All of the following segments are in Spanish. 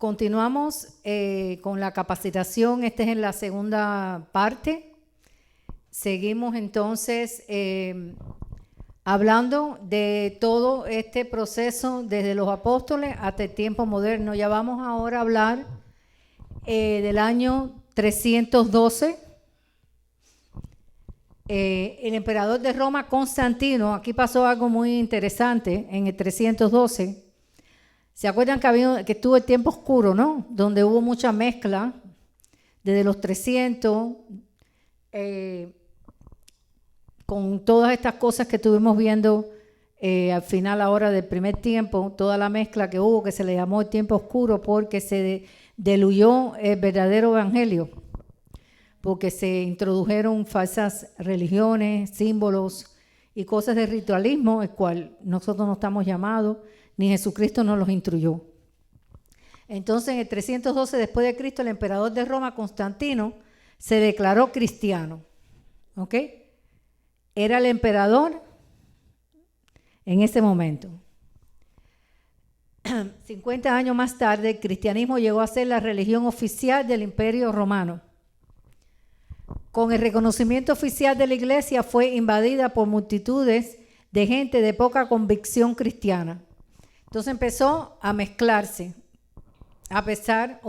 Continuamos con la capacitación. Esta es en la segunda parte. Seguimos entonces hablando de todo este proceso desde los apóstoles hasta el tiempo moderno. Ya vamos ahora a hablar del año 312. El emperador de Roma, Constantino, aquí pasó algo muy interesante en el 312. ¿Se acuerdan que estuvo el tiempo oscuro, no? Donde hubo mucha mezcla desde los 300 con todas estas cosas que estuvimos viendo al final ahora del primer tiempo, toda la mezcla que hubo, que se le llamó el tiempo oscuro porque se diluyó el verdadero evangelio, porque se introdujeron falsas religiones, símbolos y cosas de ritualismo, el cual nosotros no estamos llamados, ni Jesucristo nos los instruyó. Entonces, en el 312 después de Cristo, el emperador de Roma, Constantino, se declaró cristiano. ¿Ok? Era el emperador en ese momento. 50 años más tarde, el cristianismo llegó a ser la religión oficial del Imperio Romano. Con el reconocimiento oficial de la iglesia, fue invadida por multitudes de gente de poca convicción cristiana. Entonces empezó a mezclarse, a pesar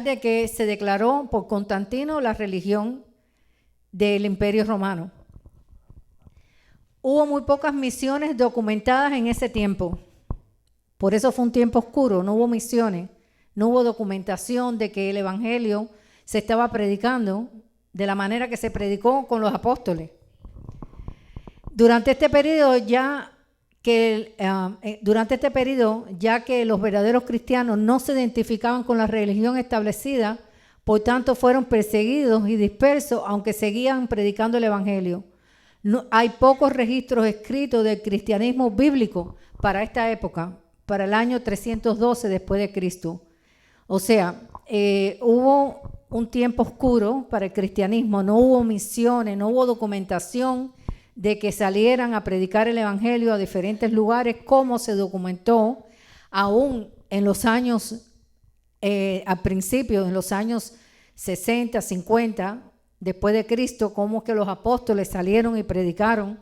de que se declaró por Constantino la religión del Imperio Romano. Hubo muy pocas misiones documentadas en ese tiempo. Por eso fue un tiempo oscuro, no hubo misiones, no hubo documentación de que el evangelio se estaba predicando de la manera que se predicó con los apóstoles. Durante este periodo, ya que los verdaderos cristianos no se identificaban con la religión establecida, por tanto fueron perseguidos y dispersos, aunque seguían predicando el evangelio. No, hay pocos registros escritos del cristianismo bíblico para esta época, para el año 312 después de Cristo. O sea, hubo un tiempo oscuro para el cristianismo, no hubo misiones, no hubo documentación de que salieran a predicar el evangelio a diferentes lugares, como se documentó aún en los años, al principio, en los años 60, 50, después de Cristo, cómo que los apóstoles salieron y predicaron,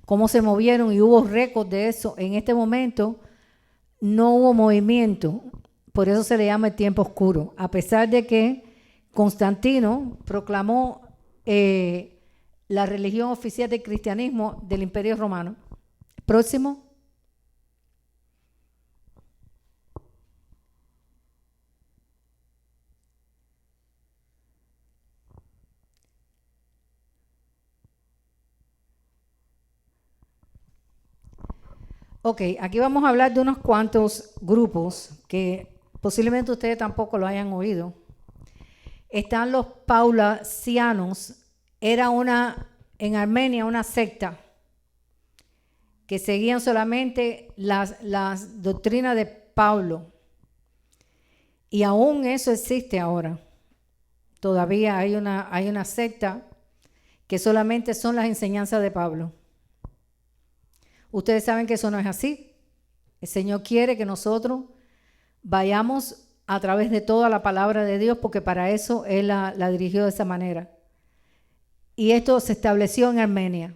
cómo se movieron y hubo récord de eso. En este momento no hubo movimiento, por eso se le llama el tiempo oscuro, a pesar de que Constantino proclamó la religión oficial del cristianismo del Imperio Romano. Próximo. Ok, aquí vamos a hablar de unos cuantos grupos que posiblemente ustedes tampoco lo hayan oído. Están los paulasianos. Era en Armenia una secta que seguían solamente las doctrinas de Pablo. Y aún eso existe ahora. Todavía hay una secta que solamente son las enseñanzas de Pablo. Ustedes saben que eso no es así. El Señor quiere que nosotros vayamos a través de toda la palabra de Dios, porque para eso Él la dirigió de esa manera. Y esto se estableció en Armenia.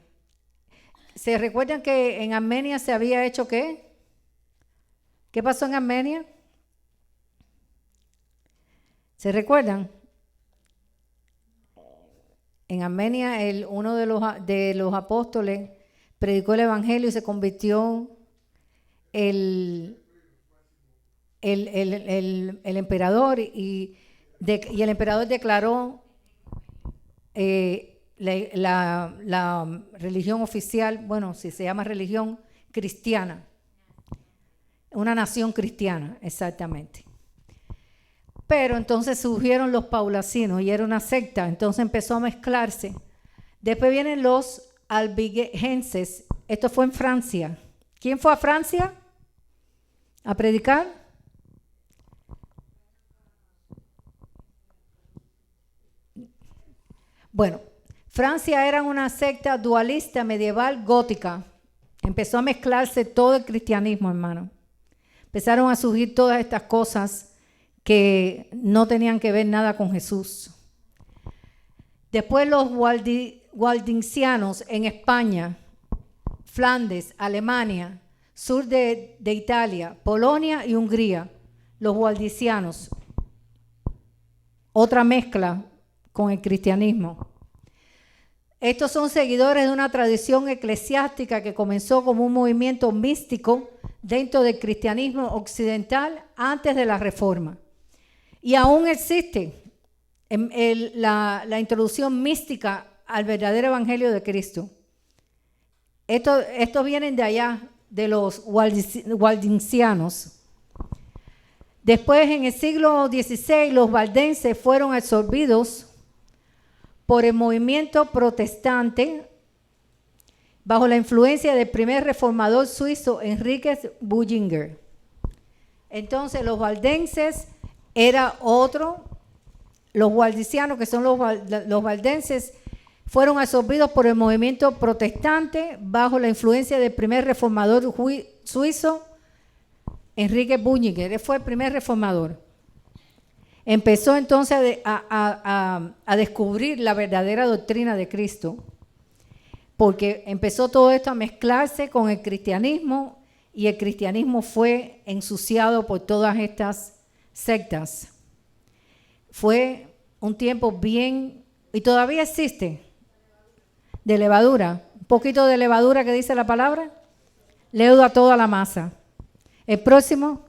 ¿Se recuerdan que en Armenia se había hecho qué? ¿Qué pasó en Armenia? ¿Se recuerdan? En Armenia uno de los apóstoles predicó el evangelio y se convirtió el emperador y el emperador declaró la religión oficial, bueno, si se llama religión cristiana, una nación cristiana, exactamente. Pero entonces surgieron los paulasinos y era una secta, entonces empezó a mezclarse. Después vienen los albigenses, esto fue en Francia. ¿Quién fue a Francia a predicar? Bueno, Francia era una secta dualista medieval gótica. Empezó a mezclarse todo el cristianismo, hermano. Empezaron a surgir todas estas cosas que no tenían que ver nada con Jesús. Después los waldensianos en España, Flandes, Alemania, sur de Italia, Polonia y Hungría, los waldensianos. Otra mezcla con el cristianismo. Estos son seguidores de una tradición eclesiástica que comenzó como un movimiento místico dentro del cristianismo occidental antes de la Reforma. Y aún existe la introducción mística al verdadero evangelio de Cristo. Estos vienen de allá, de los waldensianos. Después, en el siglo XVI, los valdenses fueron absorbidos por el movimiento protestante bajo la influencia del primer reformador suizo Enrique Bullinger. Entonces, los valdenses era otro, los waldensianos, que son los valdenses, fueron absorbidos por el movimiento protestante bajo la influencia del primer reformador suizo Enrique Bullinger. Él fue el primer reformador. Empezó entonces a descubrir la verdadera doctrina de Cristo, porque empezó todo esto a mezclarse con el cristianismo y el cristianismo fue ensuciado por todas estas sectas. Fue un tiempo bien, y todavía existe, de levadura, un poquito de levadura que dice la palabra, leuda toda la masa. El próximo.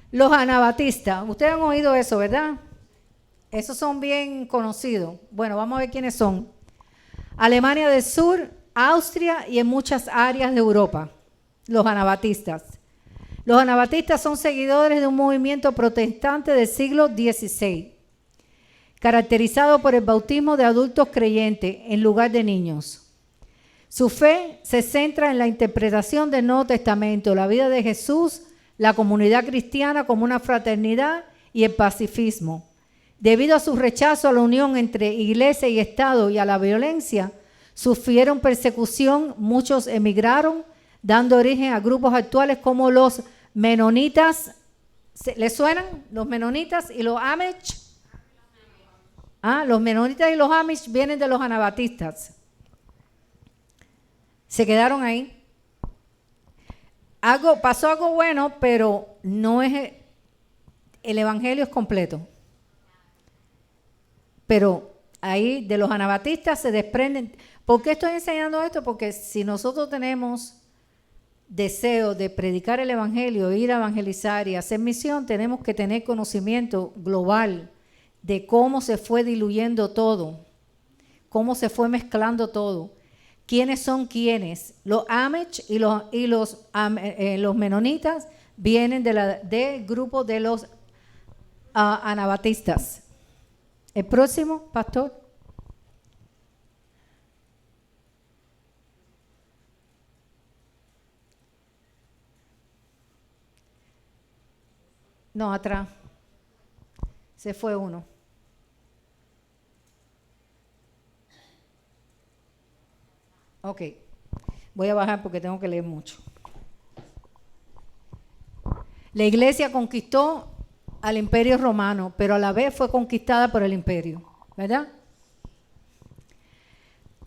Los anabatistas, ustedes han oído eso, ¿verdad? Esos son bien conocidos. Bueno, vamos a ver quiénes son. Alemania del Sur, Austria y en muchas áreas de Europa, los anabatistas. Los anabatistas son seguidores de un movimiento protestante del siglo XVI, caracterizado por el bautismo de adultos creyentes en lugar de niños. Su fe se centra en la interpretación del Nuevo Testamento, la vida de Jesús, la comunidad cristiana como una fraternidad y el pacifismo. Debido a su rechazo a la unión entre iglesia y Estado y a la violencia, sufrieron persecución, muchos emigraron, dando origen a grupos actuales como los menonitas. ¿Les suenan? Los menonitas y los Amish. Los menonitas y los Amish vienen de los anabatistas. Se quedaron ahí. Pasó algo bueno, pero no es el evangelio es completo. Pero ahí de los anabatistas se desprenden. ¿Por qué estoy enseñando esto? Porque si nosotros tenemos deseo de predicar el evangelio, ir a evangelizar y hacer misión, tenemos que tener conocimiento global de cómo se fue diluyendo todo, cómo se fue mezclando todo. ¿Quiénes son quiénes? Los Amish y los menonitas vienen del grupo de los anabatistas. El próximo, pastor. No, atrás. Se fue uno. Ok, voy a bajar porque tengo que leer mucho. La iglesia conquistó al imperio romano, pero a la vez fue conquistada por el imperio, ¿verdad?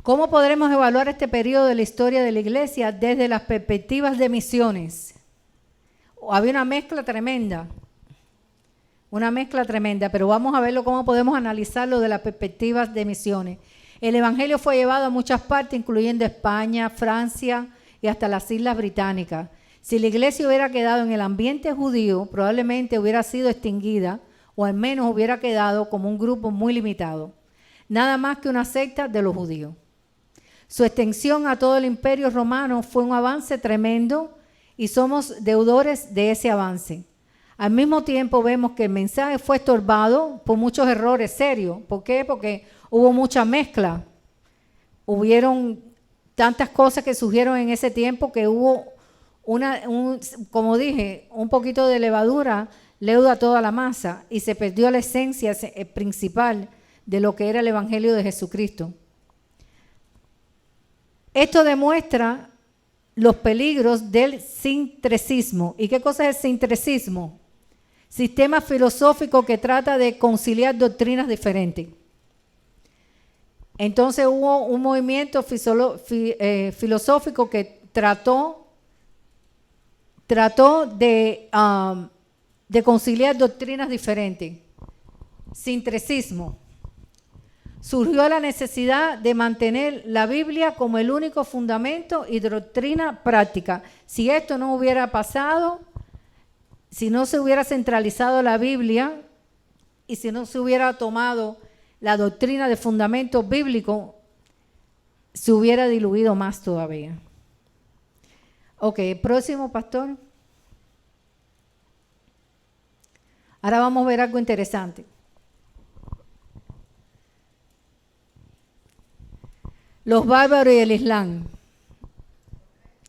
¿Cómo podremos evaluar este periodo de la historia de la iglesia desde las perspectivas de misiones? Había una mezcla tremenda, pero vamos a verlo cómo podemos analizarlo de las perspectivas de misiones. El evangelio fue llevado a muchas partes, incluyendo España, Francia y hasta las Islas Británicas. Si la iglesia hubiera quedado en el ambiente judío, probablemente hubiera sido extinguida o al menos hubiera quedado como un grupo muy limitado. Nada más que una secta de los judíos. Su extensión a todo el imperio romano fue un avance tremendo y somos deudores de ese avance. Al mismo tiempo vemos que el mensaje fue estorbado por muchos errores serios. ¿Por qué? Porque hubo mucha mezcla. Hubieron tantas cosas que surgieron en ese tiempo que hubo como dije, un poquito de levadura leuda toda la masa y se perdió la esencia principal de lo que era el evangelio de Jesucristo. Esto demuestra los peligros del sincretismo. ¿Y qué cosa es el sincretismo? Sistema filosófico que trata de conciliar doctrinas diferentes. Entonces hubo un movimiento filosófico que trató de conciliar doctrinas diferentes. Sincretismo. Surgió la necesidad de mantener la Biblia como el único fundamento y doctrina práctica. Si esto no hubiera pasado, si no se hubiera centralizado la Biblia y si no se hubiera tomado la doctrina de fundamento bíblico, se hubiera diluido más todavía. Ok, próximo, pastor. Ahora vamos a ver algo interesante. Los bárbaros y el Islam.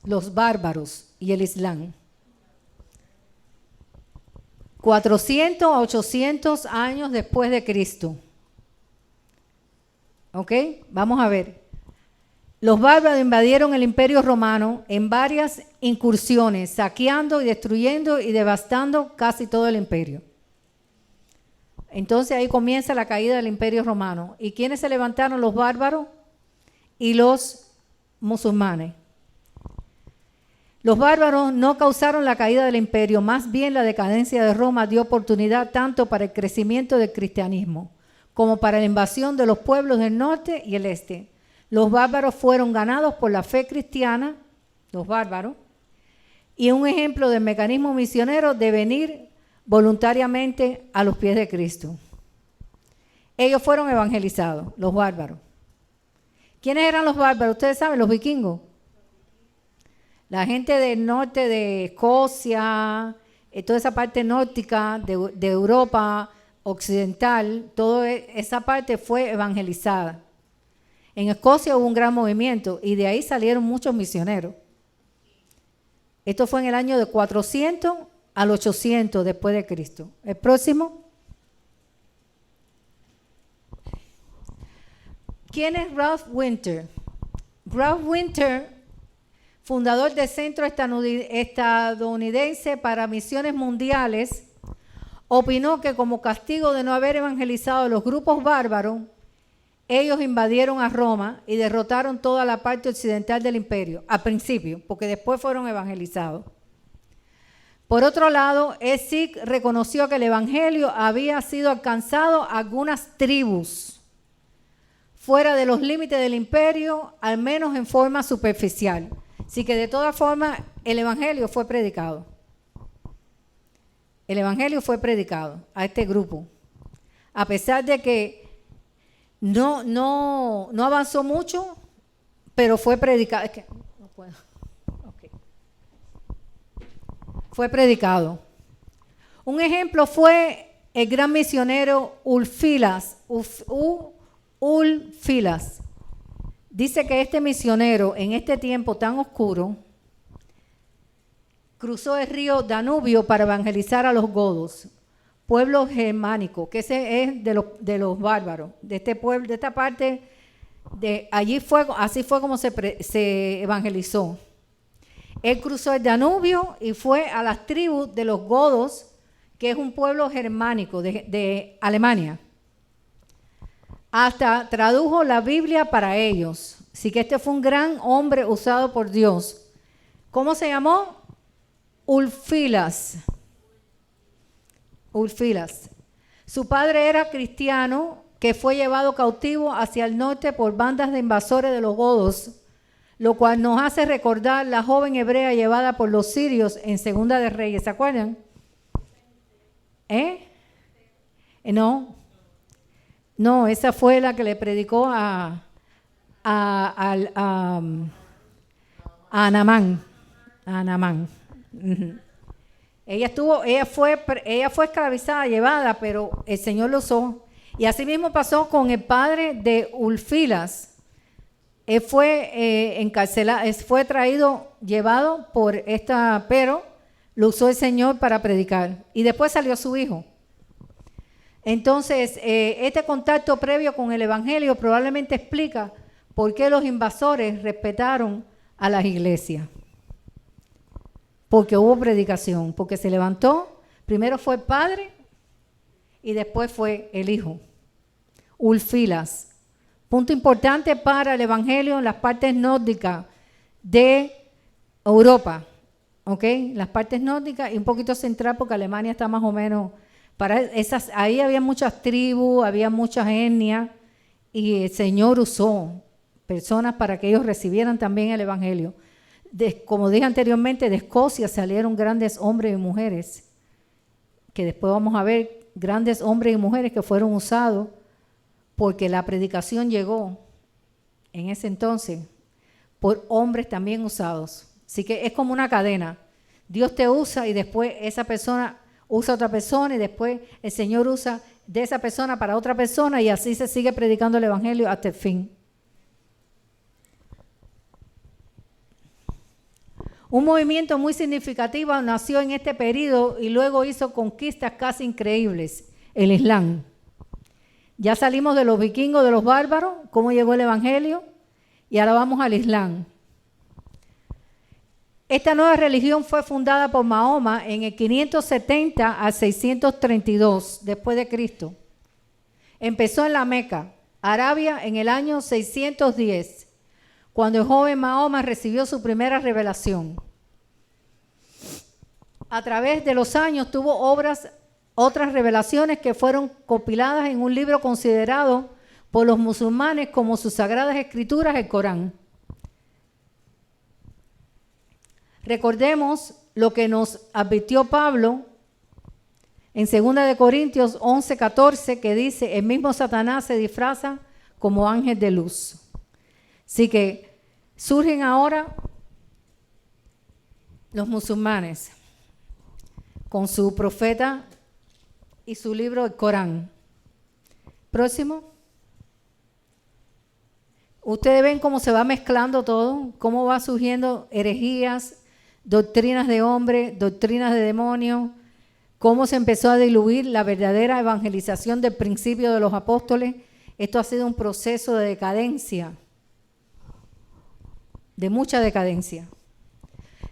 Los bárbaros y el Islam. 400 a 800 años después de Cristo. ¿Ok? Vamos a ver. Los bárbaros invadieron el Imperio Romano en varias incursiones, saqueando y destruyendo y devastando casi todo el imperio. Entonces ahí comienza la caída del Imperio Romano. ¿Y quiénes se levantaron? Los bárbaros y los musulmanes. Los bárbaros no causaron la caída del imperio, más bien la decadencia de Roma dio oportunidad tanto para el crecimiento del cristianismo como para la invasión de los pueblos del norte y el este. Los bárbaros fueron ganados por la fe cristiana, los bárbaros, y un ejemplo del mecanismo misionero de venir voluntariamente a los pies de Cristo. Ellos fueron evangelizados, los bárbaros. ¿Quiénes eran los bárbaros? Ustedes saben, los vikingos. La gente del norte de Escocia, toda esa parte nórdica de Europa occidental, toda esa parte fue evangelizada. En Escocia hubo un gran movimiento y de ahí salieron muchos misioneros. Esto fue en el año de 400 al 800 después de Cristo. El próximo. ¿Quién es Ralph Winter? Ralph Winter, fundador del Centro Estadounidense para Misiones Mundiales, opinó que como castigo de no haber evangelizado a los grupos bárbaros, ellos invadieron a Roma y derrotaron toda la parte occidental del imperio, al principio, porque después fueron evangelizados. Por otro lado, Essig reconoció que el evangelio había sido alcanzado a algunas tribus fuera de los límites del imperio, al menos en forma superficial. Así que de todas formas, el evangelio fue predicado. El evangelio fue predicado a este grupo. A pesar de que no avanzó mucho, pero fue predicado. Es que no puedo. Okay. Fue predicado. Un ejemplo fue el gran misionero Ulfilas. Ulfilas. Dice que este misionero en este tiempo tan oscuro cruzó el río Danubio para evangelizar a los godos, pueblo germánico, que ese es de los bárbaros, de este pueblo, de esta parte, así fue como se evangelizó. Él cruzó el Danubio y fue a las tribus de los godos, que es un pueblo germánico de Alemania. Hasta tradujo la Biblia para ellos. Así que este fue un gran hombre usado por Dios. ¿Cómo se llamó? Ulfilas. Ulfilas. Su padre era cristiano que fue llevado cautivo hacia el norte por bandas de invasores de los godos, lo cual nos hace recordar la joven hebrea llevada por los sirios en Segunda de Reyes. ¿Se acuerdan? No, esa fue la que le predicó a Naamán. A Naamán. Uh-huh. Ella fue esclavizada, llevada, pero el Señor lo usó. Y así mismo pasó con el padre de Ulfilas. Él fue encarcelado, fue llevado por esta, pero lo usó el Señor para predicar. Y después salió su hijo. Entonces, este contacto previo con el Evangelio probablemente explica por qué los invasores respetaron a las iglesias. porque hubo predicación, porque se levantó, primero fue el padre y después fue el hijo. Ulfilas. Punto importante para el evangelio en las partes nórdicas de Europa, ¿ok? Las partes nórdicas y un poquito central porque Alemania está más o menos, para esas, ahí había muchas tribus, había muchas etnias y el Señor usó personas para que ellos recibieran también el evangelio. Como dije anteriormente, de Escocia salieron grandes hombres y mujeres, que después vamos a ver grandes hombres y mujeres que fueron usados porque la predicación llegó en ese entonces por hombres también usados. Así que es como una cadena. Dios te usa y después esa persona usa a otra persona y después el Señor usa de esa persona para otra persona y así se sigue predicando el evangelio hasta el fin. Un movimiento muy significativo nació en este periodo y luego hizo conquistas casi increíbles, el Islam. Ya salimos de los vikingos, de los bárbaros, cómo llegó el evangelio, y ahora vamos al Islam. Esta nueva religión fue fundada por Mahoma en el 570 al 632 después de Cristo. Empezó en la Meca, Arabia, en el año 610. Cuando el joven Mahoma recibió su primera revelación. A través de los años tuvo otras revelaciones que fueron compiladas en un libro considerado por los musulmanes como sus sagradas escrituras, el Corán. Recordemos lo que nos advirtió Pablo en 2 Corintios 11:14, que dice, el mismo Satanás se disfraza como ángel de luz. Así que surgen ahora los musulmanes con su profeta y su libro, el Corán. Próximo. Ustedes ven cómo se va mezclando todo, cómo va surgiendo herejías, doctrinas de hombre, doctrinas de demonios, cómo se empezó a diluir la verdadera evangelización del principio de los apóstoles. Esto ha sido un proceso de decadencia, de mucha decadencia.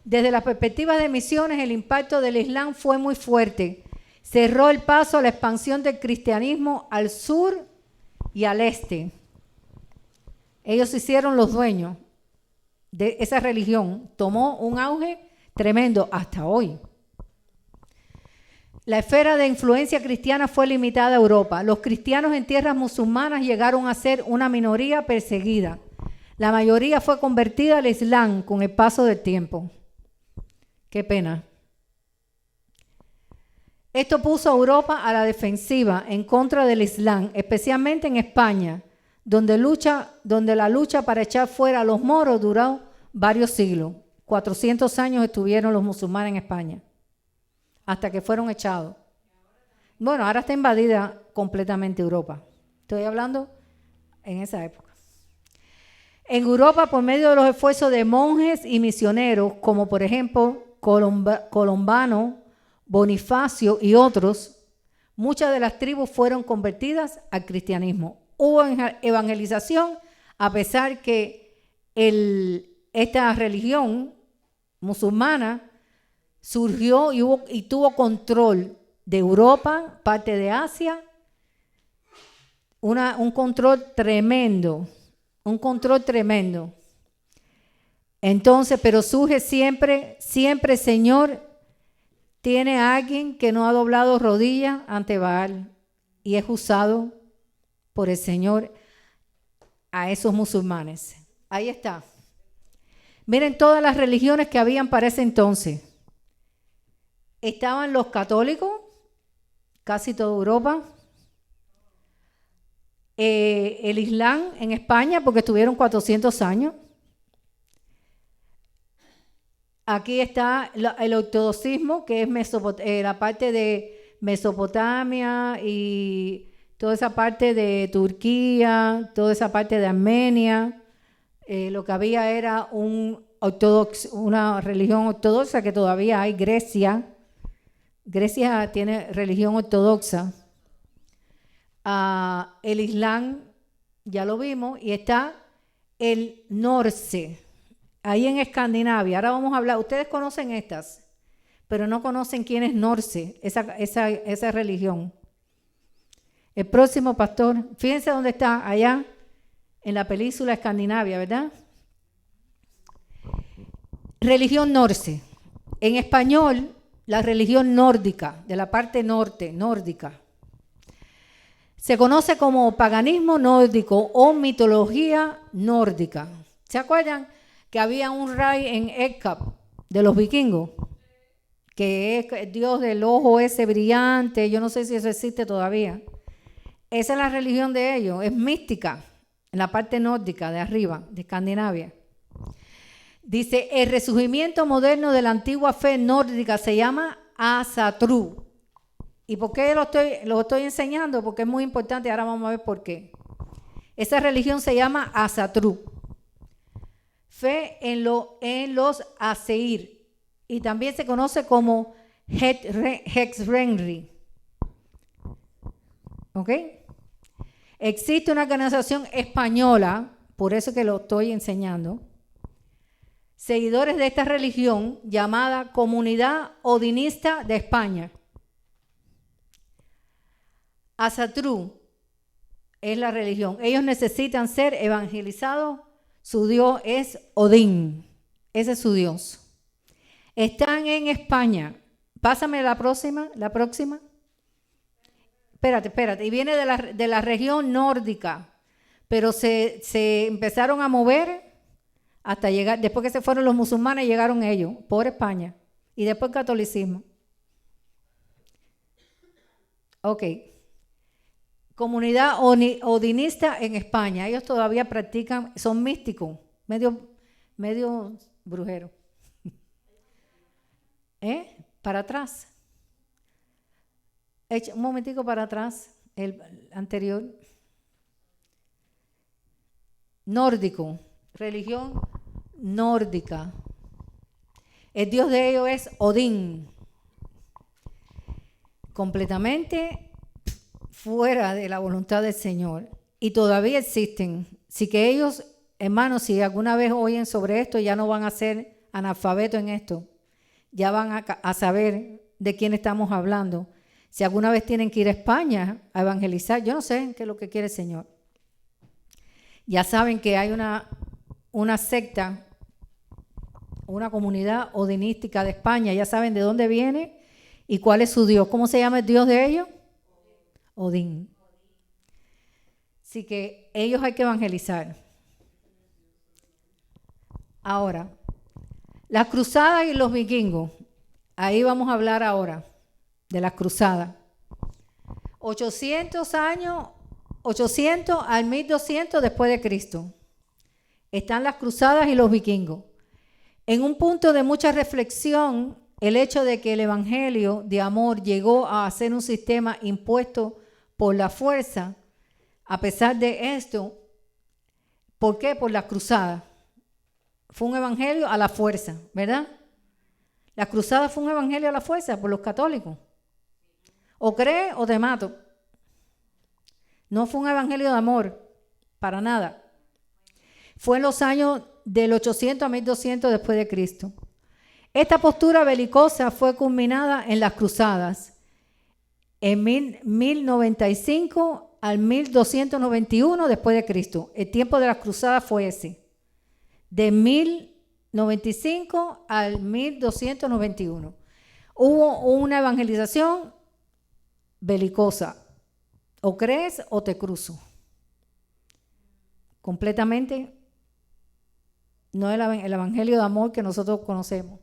Desde la perspectiva de misiones, el impacto del Islam fue muy fuerte. Cerró el paso a la expansión del cristianismo al sur y al este. Ellos se hicieron los dueños de esa religión. Tomó un auge tremendo hasta hoy. La esfera de influencia cristiana fue limitada a Europa. Los cristianos en tierras musulmanas llegaron a ser una minoría perseguida. La mayoría fue convertida al Islam con el paso del tiempo. Qué pena. Esto puso a Europa a la defensiva en contra del Islam, especialmente en España, donde la lucha para echar fuera a los moros duró varios siglos. 400 años estuvieron los musulmanes en España, hasta que fueron echados. Bueno, ahora está invadida completamente Europa. Estoy hablando en esa época. En Europa, por medio de los esfuerzos de monjes y misioneros, como por ejemplo Colombano, Bonifacio y otros, muchas de las tribus fueron convertidas al cristianismo. Hubo evangelización, a pesar que esta religión musulmana surgió y tuvo control de Europa, parte de Asia, un control tremendo, Entonces, pero surge siempre, Señor, tiene a alguien que no ha doblado rodilla ante Baal y es usado por el Señor a esos musulmanes. Ahí está. Miren todas las religiones que habían para ese entonces. Estaban los católicos, casi toda Europa. El Islam en España, porque estuvieron 400 años. Aquí está el ortodoxismo, que es la parte de Mesopotamia y toda esa parte de Turquía, toda esa parte de Armenia. Lo que había era una religión ortodoxa que todavía hay. Grecia tiene religión ortodoxa. El Islam, ya lo vimos, y está el Norse, ahí en Escandinavia. Ahora vamos a hablar, ustedes conocen estas, pero no conocen quién es Norse, esa religión. El próximo pastor, fíjense dónde está, allá en la península escandinavia, ¿verdad? Religión Norse. En español, la religión nórdica, de la parte norte, nórdica. Se conoce como paganismo nórdico o mitología nórdica. ¿Se acuerdan que había un rey en Eckap de los vikingos? Que es el dios del ojo ese brillante, yo no sé si eso existe todavía. Esa es la religión de ellos, es mística, en la parte nórdica de arriba, de Escandinavia. Dice, el resurgimiento moderno de la antigua fe nórdica se llama Asatru. ¿Y por qué lo estoy enseñando? Porque es muy importante, ahora vamos a ver por qué. Esa religión se llama Asatru. Fe en los Aseir. Y también se conoce como Hexrenri. ¿Ok? Existe una organización española, por eso que lo estoy enseñando, seguidores de esta religión llamada Comunidad Odinista de España. Asatru es la religión. Ellos necesitan ser evangelizados. Su Dios es Odín. Ese es su Dios. Están en España. Pásame la próxima. Espérate. Y viene de la región nórdica. Pero se empezaron a mover hasta llegar. Después que se fueron los musulmanes, llegaron ellos por España. Y después el catolicismo. Ok. Comunidad odinista en España. Ellos todavía practican, son místicos, medio brujeros. Para atrás. Echa un momentico para atrás, el anterior. Nórdico, religión nórdica. El dios de ellos es Odín. Completamente fuera de la voluntad del Señor, y todavía existen. Así que ellos, hermanos, si alguna vez oyen sobre esto, ya no van a ser analfabetos en esto, ya van a saber de quién estamos hablando. Si alguna vez tienen que ir a España a evangelizar, yo no sé qué es lo que quiere el Señor. Ya saben que hay una secta, una comunidad odinística de España, ya saben de dónde viene y cuál es su Dios. ¿Cómo se llama el Dios de ellos? Odín. Así que ellos hay que evangelizar. Ahora, las cruzadas y los vikingos. Ahí vamos a hablar ahora de las cruzadas. 800 al 1200 después de Cristo. Están las cruzadas y los vikingos. En un punto de mucha reflexión, el hecho de que el evangelio de amor llegó a ser un sistema impuesto por la fuerza, a pesar de esto, ¿por qué? Por las cruzadas. Fue un evangelio a la fuerza, ¿verdad? Las cruzadas fue un evangelio a la fuerza por los católicos. O crees o te mato. No fue un evangelio de amor, para nada. Fue en los años del 800 a 1200 después de Cristo. Esta postura belicosa fue culminada en las cruzadas en 1095 al 1291 después de Cristo. El tiempo de las cruzadas fue ese, de 1095 al 1291. Hubo una evangelización belicosa. O crees o te cruzo. Completamente no el evangelio de amor que nosotros conocemos.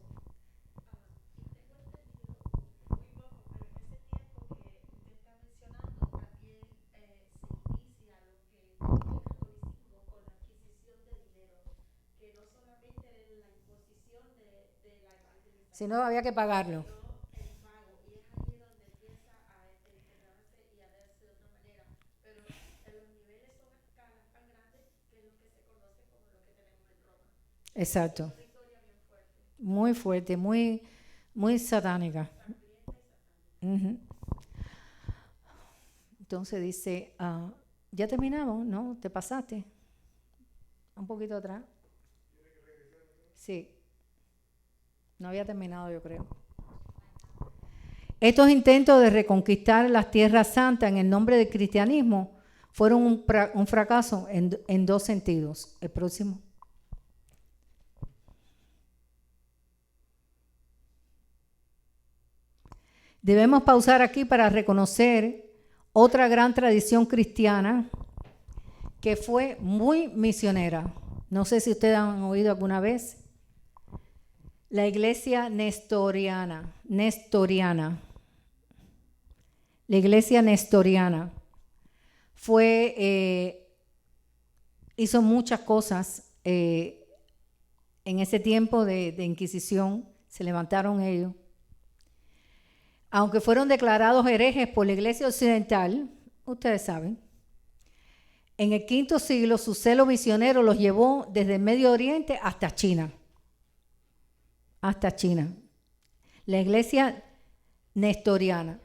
Si no, había que pagarlo. Exacto. Muy fuerte, muy, muy satánica. Uh-huh. Entonces dice, ya terminamos, ¿no? ¿Te pasaste? Un poquito atrás. Sí. No había terminado, yo creo. Estos intentos de reconquistar las tierras santas en el nombre del cristianismo fueron un fracaso en dos sentidos. El próximo. Debemos pausar aquí para reconocer otra gran tradición cristiana que fue muy misionera. No sé si ustedes han oído alguna vez. La iglesia nestoriana. La iglesia nestoriana hizo muchas cosas en ese tiempo de Inquisición. Se levantaron ellos. Aunque fueron declarados herejes por la iglesia occidental, ustedes saben, en el V siglo su celo misionero los llevó desde el Medio Oriente hasta China. La iglesia nestoriana.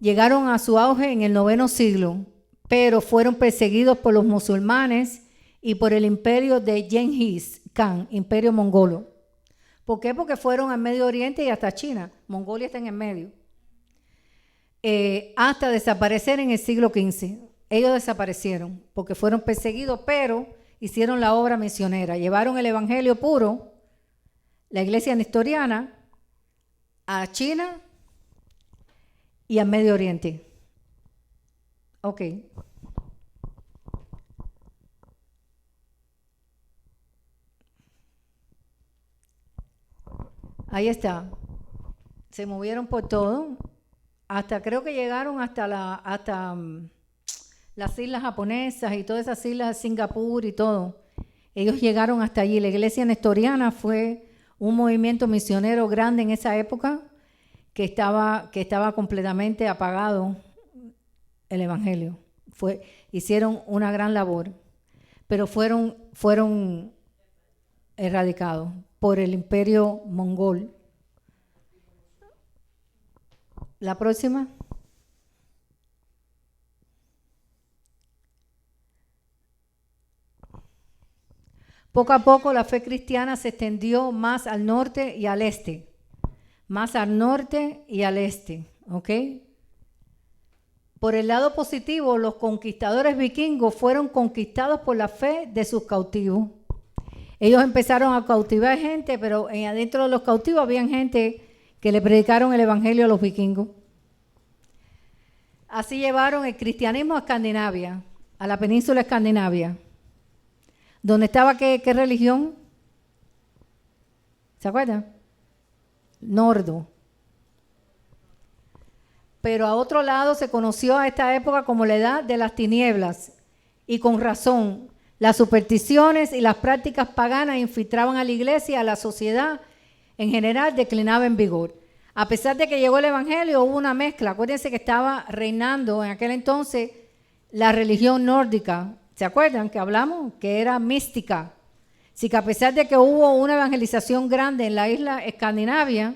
Llegaron a su auge en el IX siglo, pero fueron perseguidos por los musulmanes y por el imperio de Genghis Khan, imperio mongolo. ¿Por qué? Porque fueron al Medio Oriente y hasta China. Mongolia está en el medio. Hasta desaparecer en el siglo XV. Ellos desaparecieron porque fueron perseguidos, pero hicieron la obra misionera. Llevaron el evangelio puro, la iglesia nestoriana, a China y al Medio Oriente. Ok. Ahí está. Se movieron por todo. Creo que llegaron hasta las islas japonesas y todas esas islas de Singapur y todo. Ellos llegaron hasta allí. La iglesia nestoriana fue un movimiento misionero grande en esa época que estaba completamente apagado el evangelio. Hicieron una gran labor, pero fueron erradicados por el imperio mongol. La próxima. Poco a poco la fe cristiana se extendió más al norte y al este. ¿Ok? Por el lado positivo, los conquistadores vikingos fueron conquistados por la fe de sus cautivos. Ellos empezaron a cautivar gente, pero adentro de los cautivos había gente que le predicaron el evangelio a los vikingos. Así llevaron el cristianismo a Escandinavia, a la península escandinavia. ¿Dónde estaba qué religión? ¿Se acuerdan? Nordo. Pero a otro lado se conoció a esta época como la edad de las tinieblas. Y con razón, las supersticiones y las prácticas paganas infiltraban a la iglesia y a la sociedad en general declinaba en vigor. A pesar de que llegó el evangelio, hubo una mezcla. Acuérdense que estaba reinando en aquel entonces la religión nórdica. ¿Se acuerdan que hablamos? Que era mística. Así que a pesar de que hubo una evangelización grande en la isla Escandinavia,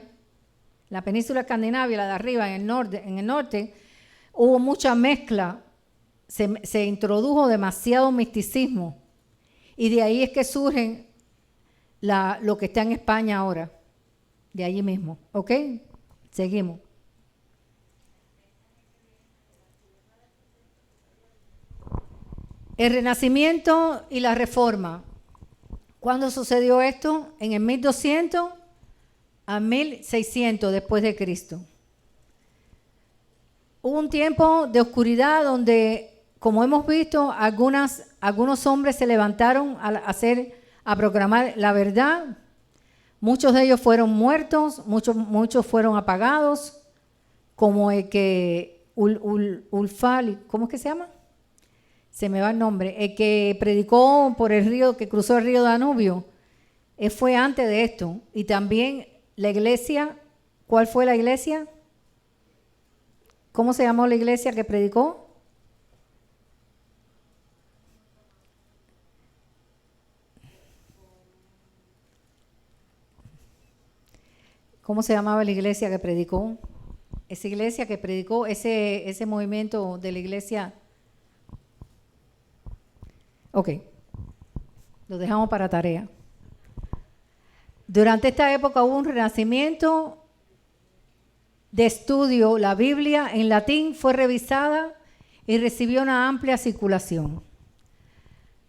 la península escandinavia, la de arriba, en el norte, hubo mucha mezcla. Se introdujo demasiado misticismo. Y de ahí es que surge lo que está en España ahora. De allí mismo. ¿Ok? Seguimos. El Renacimiento y la Reforma. ¿Cuándo sucedió esto? En el 1200 a 1600 después de Cristo. Hubo un tiempo de oscuridad donde, como hemos visto, algunos hombres se levantaron a proclamar la verdad. Muchos de ellos fueron muertos, muchos fueron apagados, como el que Ulfali, ¿cómo es que se llama? Se me va el nombre. El que predicó por el río, que cruzó el río Danubio, fue antes de esto. Y también la iglesia, ¿cuál fue la iglesia? ¿Cómo se llamó la iglesia que predicó? ¿Cómo se llamaba la iglesia que predicó? Esa iglesia que predicó, ese movimiento de la iglesia. Ok, lo dejamos para tarea. Durante esta época hubo un renacimiento de estudio, la Biblia en latín fue revisada y recibió una amplia circulación.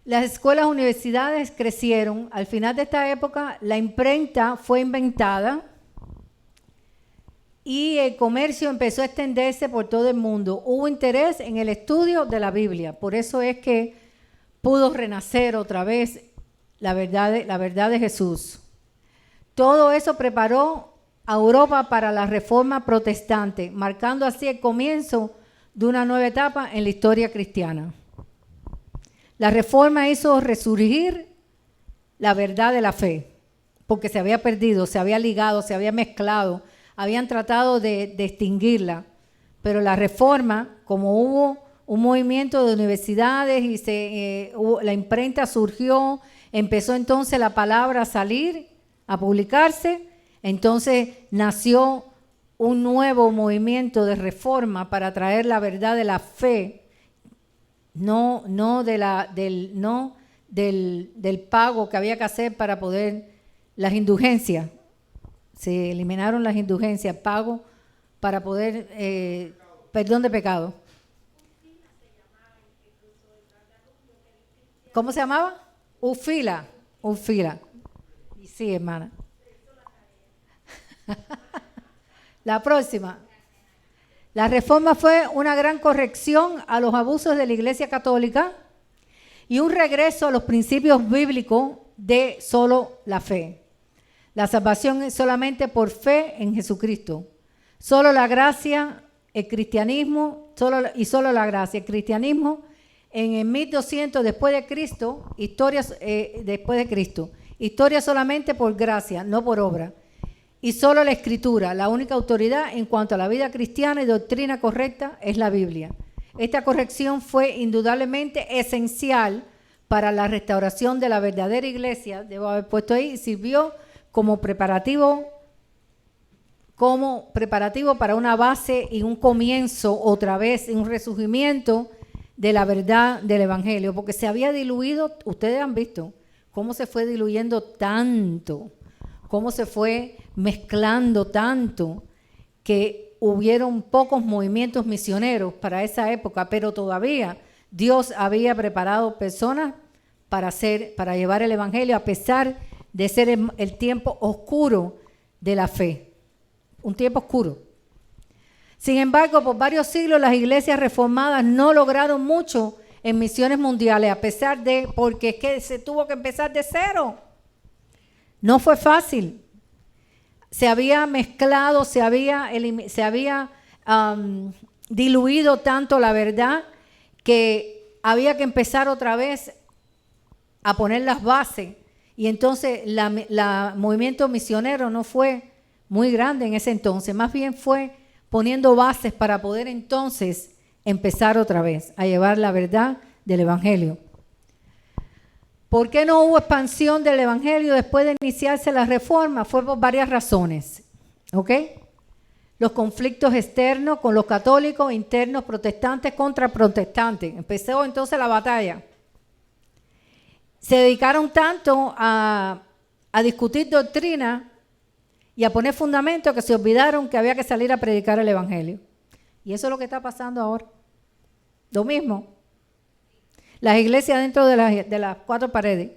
Las escuelas, universidades crecieron. Al final de esta época, la imprenta fue inventada y el comercio empezó a extenderse por todo el mundo. Hubo interés en el estudio de la Biblia. Por eso es que pudo renacer otra vez la verdad de Jesús. Todo eso preparó a Europa para la Reforma protestante, marcando así el comienzo de una nueva etapa en la historia cristiana. La Reforma hizo resurgir la verdad de la fe, porque se había perdido, se había ligado, se había mezclado, habían tratado de extinguirla. Pero la Reforma, como hubo un movimiento de universidades y la imprenta surgió, empezó entonces la palabra a salir, a publicarse, entonces nació un nuevo movimiento de reforma para traer la verdad de la fe, no del pago que había que hacer para poder, las indulgencias. Se eliminaron las indulgencias, pago para poder, perdón de pecado. ¿Cómo se llamaba? Ufila. Y sí, hermana. La próxima. La reforma fue una gran corrección a los abusos de la Iglesia Católica y un regreso a los principios bíblicos de solo la fe. La salvación es solamente por fe en Jesucristo. Solo la gracia, el cristianismo, solo la gracia. El cristianismo en el 1200 después de Cristo, historia solamente por gracia, no por obra. Y solo la Escritura, la única autoridad en cuanto a la vida cristiana y doctrina correcta es la Biblia. Esta corrección fue indudablemente esencial para la restauración de la verdadera iglesia, debo haber puesto ahí, y sirvió como preparativo para una base y un comienzo otra vez, un resurgimiento de la verdad del Evangelio, porque se había diluido, ustedes han visto cómo se fue diluyendo tanto, cómo se fue mezclando tanto, que hubieron pocos movimientos misioneros para esa época, pero todavía Dios había preparado personas para llevar el Evangelio a pesar de ser el tiempo oscuro de la fe, un tiempo oscuro. Sin embargo, por varios siglos las iglesias reformadas no lograron mucho en misiones mundiales, porque es que se tuvo que empezar de cero. No fue fácil. Se había mezclado, se había diluido tanto la verdad que había que empezar otra vez a poner las bases. Y entonces el movimiento misionero no fue muy grande en ese entonces, más bien fue poniendo bases para poder entonces empezar otra vez a llevar la verdad del Evangelio. ¿Por qué no hubo expansión del Evangelio después de iniciarse la reforma? Fue por varias razones, ¿ok? Los conflictos externos con los católicos, internos, protestantes contra protestantes. Empezó entonces la batalla. Se dedicaron tanto a discutir doctrina y a poner fundamentos que se olvidaron que había que salir a predicar el Evangelio. Y eso es lo que está pasando ahora. Lo mismo. Las iglesias dentro de las cuatro paredes.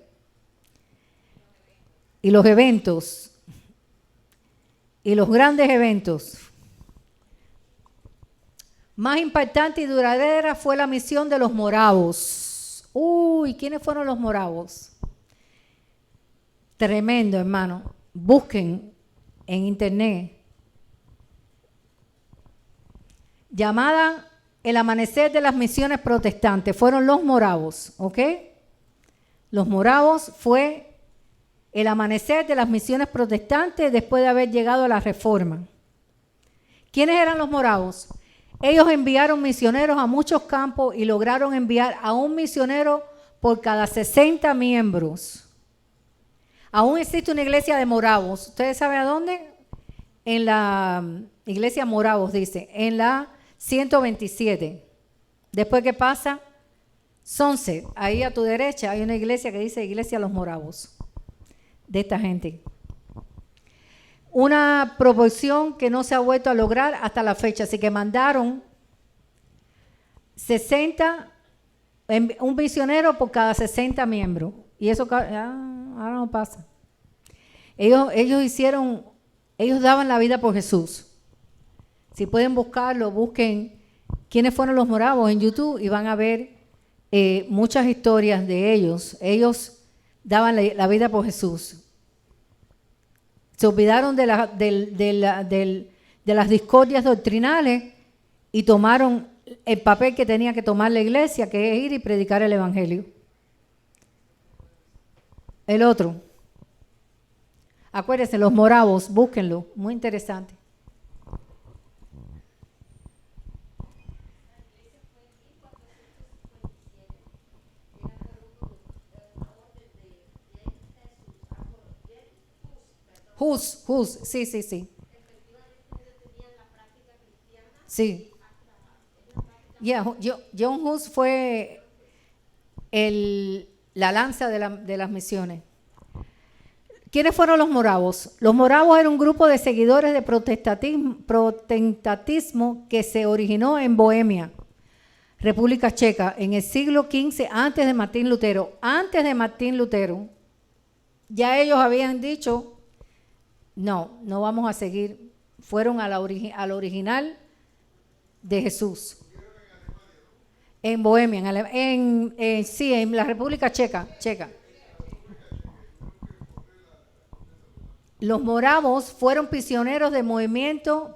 Y los eventos. Y los grandes eventos. Más impactante y duradera fue la misión de los moravos. Uy, ¿quiénes fueron los moravos? Tremendo, hermano. Busquen en internet. Llamada el amanecer de las misiones protestantes. Fueron los moravos, ¿ok? Los moravos fue el amanecer de las misiones protestantes después de haber llegado a la Reforma. ¿Quiénes eran los moravos? Ellos enviaron misioneros a muchos campos y lograron enviar a un misionero por cada 60 miembros. Aún existe una iglesia de moravos. ¿Ustedes saben a dónde? En la iglesia moravos, dice, en la 127. Después que pasa Sunset, ahí a tu derecha hay una iglesia que dice Iglesia de los Moravos, de esta gente. una proporción que no se ha vuelto a lograr hasta la fecha. Así que mandaron 60, un misionero por cada 60 miembros. Y eso ahora no pasa. Ellos daban la vida por Jesús. Si pueden buscarlo, busquen quiénes fueron los moravos en YouTube y van a ver muchas historias de ellos. Ellos daban la vida por Jesús. Se olvidaron de las discordias doctrinales y tomaron el papel que tenía que tomar la iglesia, que es ir y predicar el evangelio. El otro. Acuérdense, los moravos, búsquenlo, muy interesante. Hus, sí. Sí. John Hus fue la lanza de las misiones. ¿Quiénes fueron los moravos? Los moravos eran un grupo de seguidores de protestantismo que se originó en Bohemia, República Checa, en el siglo XV, antes de Martín Lutero. Antes de Martín Lutero, ya ellos habían dicho, no vamos a seguir. Fueron al original de Jesús. En Bohemia, en la República Checa. Los moravos fueron pioneros de movimiento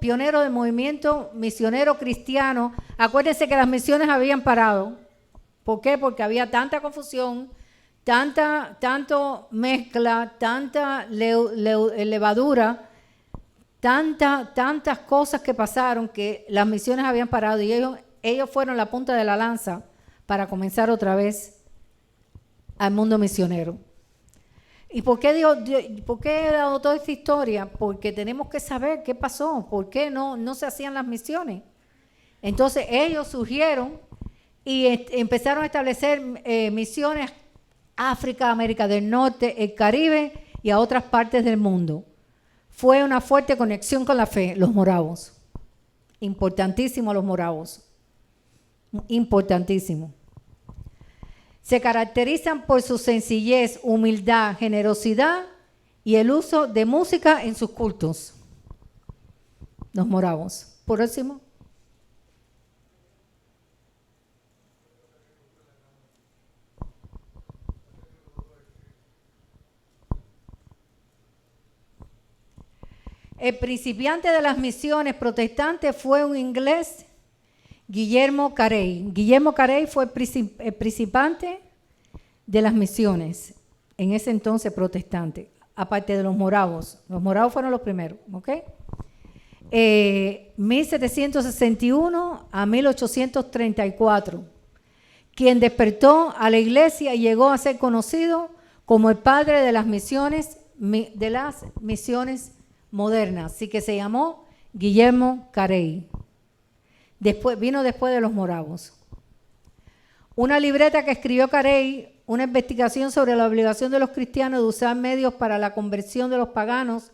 misionero cristiano. Acuérdense que las misiones habían parado. ¿Por qué? Porque había tanta confusión, tanto mezcla, tanta levadura, tantas cosas que pasaron que las misiones habían parado y ellos fueron la punta de la lanza para comenzar otra vez al mundo misionero. ¿Y por qué he dado toda esta historia? Porque tenemos que saber qué pasó, por qué no se hacían las misiones. Entonces ellos surgieron y empezaron a establecer misiones a África, América del Norte, el Caribe y a otras partes del mundo. Fue una fuerte conexión con la fe, los moravos. Importantísimo los moravos. Importantísimo. Se caracterizan por su sencillez, humildad, generosidad y el uso de música en sus cultos. Los moravos. Próximo. El principiante de las misiones protestantes fue un inglés, Guillermo Carey. Guillermo Carey fue el principante de las misiones, en ese entonces protestante, aparte de los moravos. Los moravos fueron los primeros, ¿ok? 1761 a 1834, quien despertó a la iglesia y llegó a ser conocido como el padre de las misiones modernas, así que se llamó Guillermo Carey. Vino después de los moravos. Una libreta que escribió Carey, una investigación sobre la obligación de los cristianos de usar medios para la conversión de los paganos,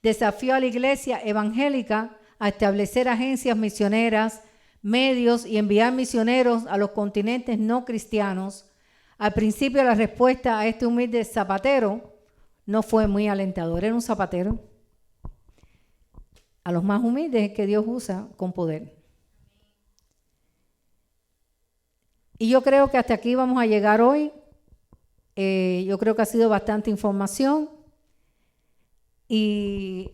desafió a la iglesia evangélica a establecer agencias misioneras, medios y enviar misioneros a los continentes no cristianos. Al principio la respuesta a este humilde zapatero no fue muy alentadora. Era un zapatero. A los más humildes que Dios usa con poder. Y yo creo que hasta aquí vamos a llegar hoy. Yo creo que ha sido bastante información. Y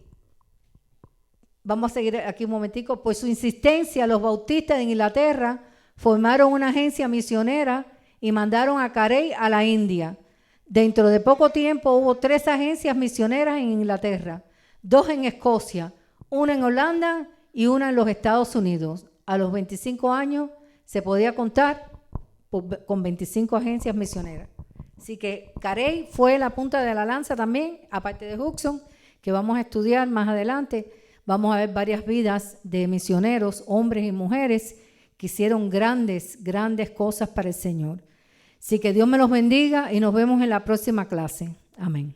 vamos a seguir aquí un momentico. Por su insistencia, los bautistas de Inglaterra formaron una agencia misionera y mandaron a Carey a la India. Dentro de poco tiempo hubo 3 agencias misioneras en Inglaterra, 2 en Escocia, una en Holanda y una en los Estados Unidos. A los 25 años se podía contar con 25 agencias misioneras. Así que Carey fue la punta de la lanza también, aparte de Hudson, que vamos a estudiar más adelante. Vamos a ver varias vidas de misioneros, hombres y mujeres, que hicieron grandes cosas para el Señor. Así que Dios me los bendiga y nos vemos en la próxima clase. Amén.